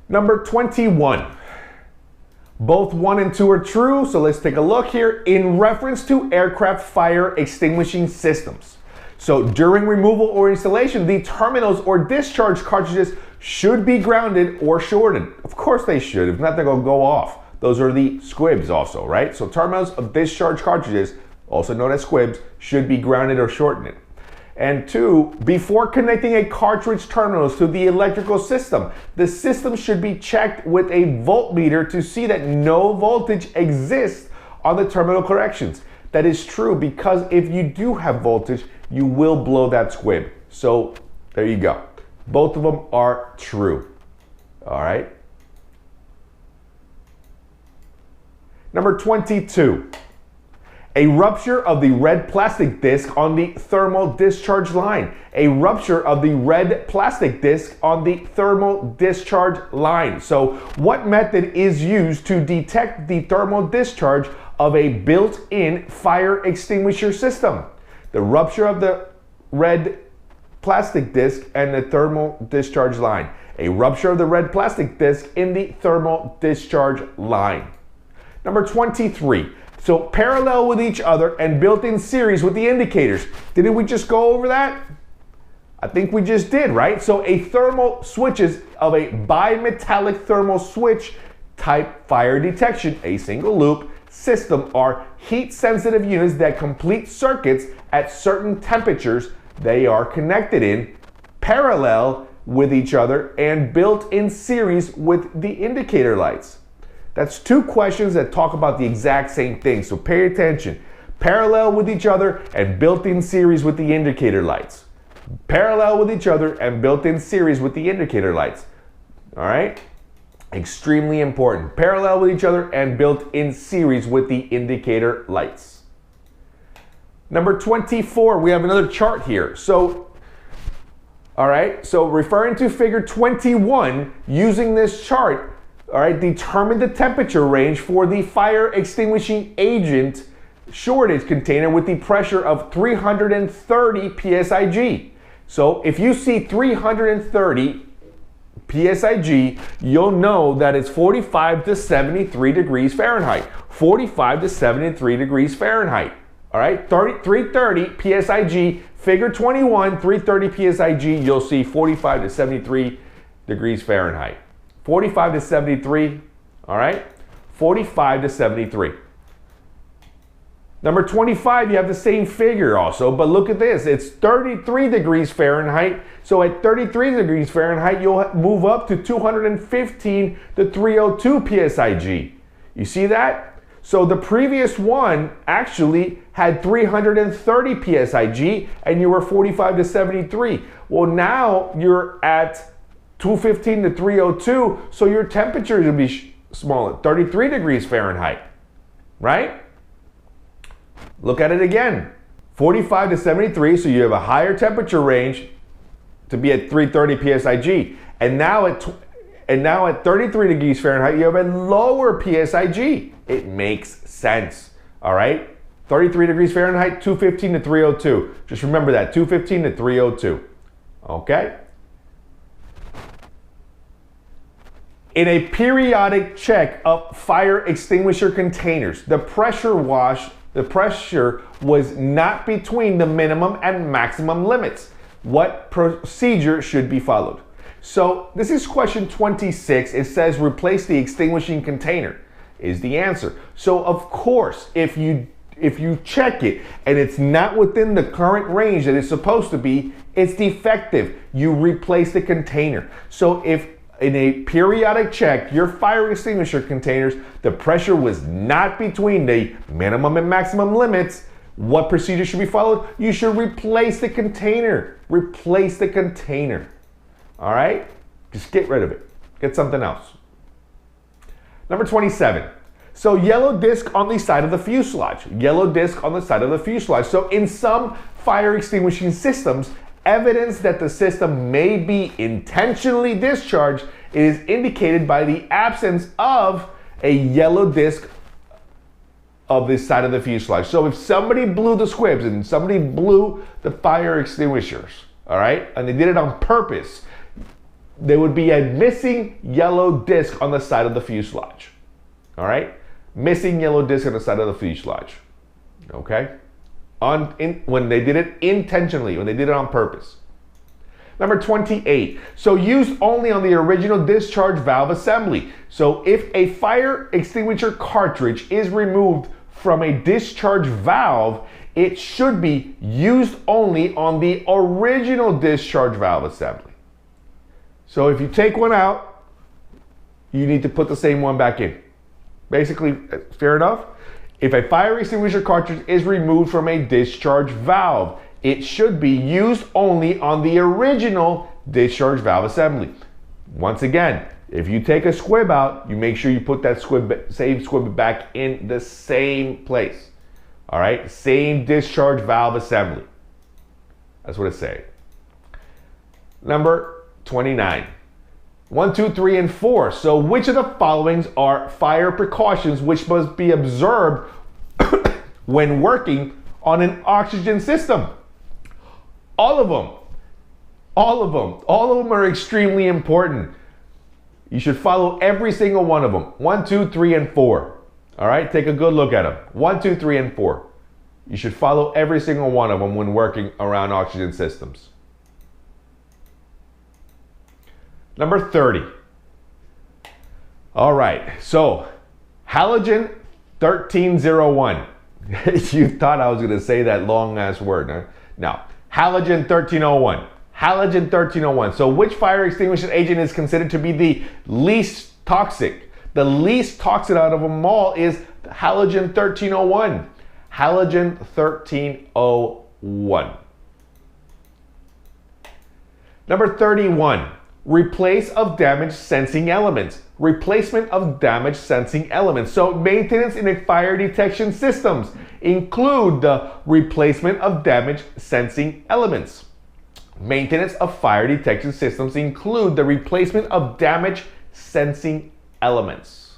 Number 21. Both 1 and 2 are true, so let's take a look here. In reference to aircraft fire extinguishing systems. So during removal or installation, the terminals or discharge cartridges should be grounded or shorted. Of course they should, if not they're gonna go off. Those are the squibs also, right? So terminals of discharge cartridges, also known as squibs, should be grounded or shortened. And 2, before connecting a cartridge terminals to the electrical system, the system should be checked with a voltmeter to see that no voltage exists on the terminal connections. That is true because if you do have voltage, you will blow that squib. So there you go. Both of them are true. All right. Number 22. A rupture of the red plastic disc on the thermal discharge line. A rupture of the red plastic disc on the thermal discharge line. So what method is used to detect the thermal discharge of a built-in fire extinguisher system? The rupture of the red plastic disc and the thermal discharge line. A rupture of the red plastic disc in the thermal discharge line. Number 23. So parallel with each other and built in series with the indicators. Didn't we just go over that? I think we just did, right? So a thermal switches of a bimetallic thermal switch type fire detection, a single loop system, are heat sensitive units that complete circuits at certain temperatures. They are connected in parallel with each other and built in series with the indicator lights. That's 2 questions that talk about the exact same thing, so pay attention. Parallel with each other and built-in series with the indicator lights. Parallel with each other and built-in series with the indicator lights. All right? Extremely important. Parallel with each other and built-in series with the indicator lights. Number 24, we have another chart here. So, all right, so referring to figure 21, using this chart, all right, determine the temperature range for the fire extinguishing agent shortage container with the pressure of 330 psig. So if you see 330 psig, you'll know that it's 45 to 73 degrees Fahrenheit. 45 to 73 degrees Fahrenheit. All right, 330 psig, figure 21, 330 psig, you'll see 45 to 73 degrees Fahrenheit. 45 to 73, all right? 45 to 73. Number 25, you have the same figure also, but look at this. It's 33 degrees Fahrenheit. So at 33 degrees Fahrenheit, you'll move up to 215 to 302 psig. You see that? So the previous one actually had 330 psig and you were 45 to 73. Well, now you're at 215 to 302, so your temperature will be smaller, 33 degrees Fahrenheit, right? Look at it again, 45 to 73, so you have a higher temperature range to be at 330 psig, and now at 33 degrees Fahrenheit, you have a lower psig. It makes sense, all right? 33 degrees Fahrenheit, 215 to 302. Just remember that, 215 to 302, okay? In a periodic check of fire extinguisher containers, the pressure was not between the minimum and maximum limits. What procedure should be followed? So this is question 26. It says replace the extinguishing container is the answer. So of course, if you check it and it's not within the current range that it's supposed to be, it's defective. You replace the container. So if in a periodic check, your fire extinguisher containers, the pressure was not between the minimum and maximum limits, what procedure should be followed? You should replace the container. Replace the container. All right? Just get rid of it. Get something else. Number 27. So yellow disc on the side of the fuselage. Yellow disc on the side of the fuselage. So in some fire extinguishing systems, evidence that the system may be intentionally discharged is indicated by the absence of a yellow disc of this side of the fuselage. So if somebody blew the squibs and somebody blew the fire extinguishers, all right, and they did it on purpose, there would be a missing yellow disc on the side of the fuselage. All right? Missing yellow disc on the side of the fuselage. Okay? When they did it intentionally, when they did it on purpose. Number 28. So used only on the original discharge valve assembly. So if a fire extinguisher cartridge is removed from a discharge valve, it should be used only on the original discharge valve assembly. So if you take one out, you need to put the same one back in. Basically, fair enough? If a fire extinguisher cartridge is removed from a discharge valve, it should be used only on the original discharge valve assembly. Once again, if you take a squib out, you make sure you put that same squib back in the same place. All right, same discharge valve assembly. That's what it's saying. Number 29. 1, 2, 3, and 4. So which of the following are fire precautions which must be observed when working on an oxygen system? All of them. All of them. All of them are extremely important. You should follow every single one of them. 1, 2, 3, and 4. All right, take a good look at them. 1, 2, 3, and 4. You should follow every single one of them when working around oxygen systems. Number 30. All right, so halogen 1301. You thought I was going to say that long ass word, huh? No. Halogen 1301. Halogen 1301. So which fire extinguishing agent is considered to be the least toxic? The least toxic out of them all is halogen 1301. Halogen 1301. Number 31. Replace of damaged sensing elements. Replacement of damaged sensing elements. So maintenance in a fire detection systems include the replacement of damaged sensing elements. Maintenance of fire detection systems include the replacement of damaged sensing elements.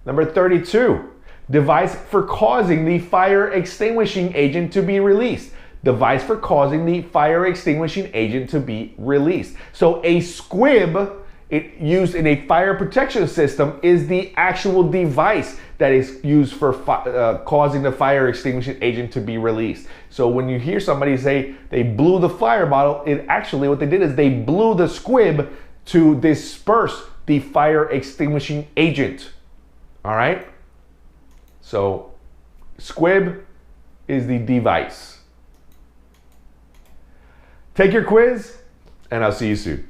Number 32. Device for causing the fire extinguishing agent to be released. Device for causing the fire extinguishing agent to be released. So a squib used in a fire protection system is the actual device that is used for causing the fire extinguishing agent to be released. So when you hear somebody say they blew the fire bottle, it actually what they did is they blew the squib to disperse the fire extinguishing agent. All right? So squib is the device. Take your quiz, and I'll see you soon.